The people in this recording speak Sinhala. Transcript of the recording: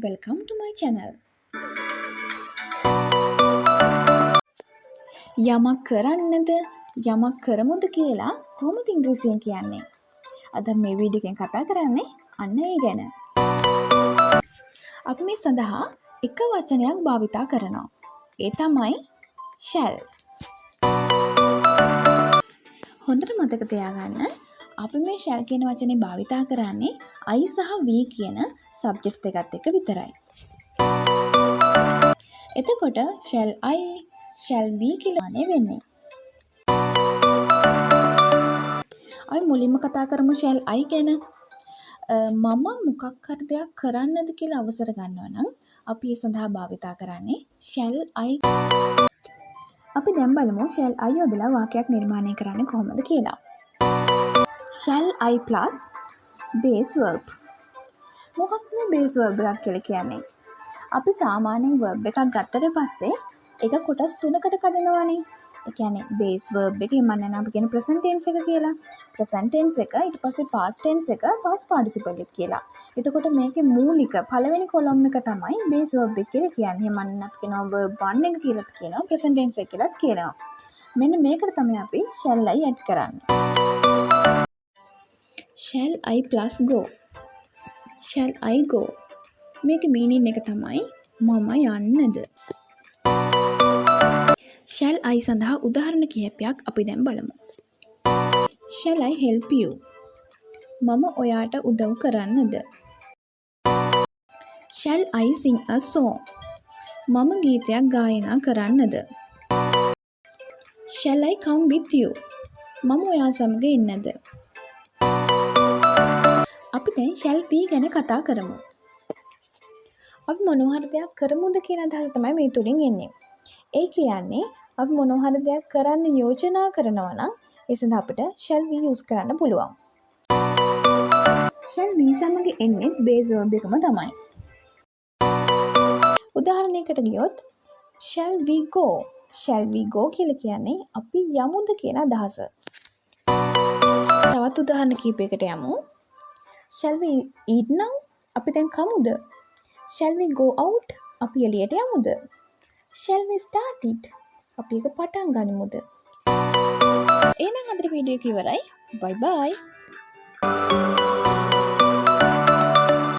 Welcome to my channel. යමක් කරන්නද යමක් කරමුද කියලා කොහොමද ඉංග්‍රීසියෙන් කියන්නේ? අද මේ වීඩියෝ එකෙන් කතා කරන්නේ අන්න ඒ ගැන. අපි මේ සඳහා එක වචනයක් භාවිතා කරනවා. ඒ තමයි shall. හොඳට මතක තියාගන්න අපි මේ shall කියන වචනේ භාවිතා කරන්නේ I සහ we කියන subjects දෙකත් එක්ක විතරයි. එතකොට shall I shall we කියලා වෙන්නේ. අපි මුලින්ම කතා කරමු shall I ගැන. මම මොකක් හරි දෙයක් කරන්නද කියලා අවසර ගන්නවා නම් අපි ඒ සඳහා භාවිතා කරන්නේ shall I. අපි දැන් බලමු shall I යොදලා වාක්‍යයක් නිර්මාණය කරන්නේ කොහොමද කියලා. shall I plus base verb. මොකක්ද මේ base verb එකක් කියලා කියන්නේ? අපි සාමාන්‍යයෙන් verb එකක් ගත්තට පස්සේ ඒක කොටස් තුනකට කඩනවානේ. ඒ කියන්නේ base verb එක මම අපි කියන present tense එක කියලා. present tense එක ඊට පස්සේ past tense එක past participle එක කියලා. එතකොට මේකේ මූලික පළවෙනි කොලම් එක තමයි base verb එක කියලා කියන්නේ. මම අපි කියනවා verb 1 එක කියලා කියනවා present tense එක කියලාත් කියනවා. මෙන්න මේකට තමයි අපි shall I add කරන්නේ. shall I plus go. shall I go. මේකේ meaning එක තමයි මම යන්නද. shall I සඳහා උදාහරණ කිහිපයක් අපි දැන් බලමු. shall I help you? මම ඔයාට උදව් කරන්නද? shall I sing a song? මම ගීතයක් ගායනා කරන්නද? shall I come with you? මම ඔයා සමග ඉන්නද? අපි දැන් shall we ගැන කතා කරමු. අපි මොනවා හරි දෙයක් කරමුද කියන අදහස තමයි මේ තුලින් එන්නේ. ඒ කියන්නේ අපි මොනවා හරි දෙයක් කරන්න යෝජනා කරනවා නම් ඒ සඳහා අපිට shall we use කරන්න පුළුවන්. shall we සමග එන්නේ base verb එකම තමයි. උදාහරණයකට ගියොත් shall we go. shall we go කියලා කියන්නේ අපි යමුද කියන අදහස. තවත් උදාහරණ කිහිපයකට යමු. shall we eat now? අපි දැන් කමුද? shall we go out? අපි එළියට යමුද? shall we start it? අපි එක පටන් ගනිමුද? එහෙනම් අද වීඩියෝ එක ඉවරයි. bye bye.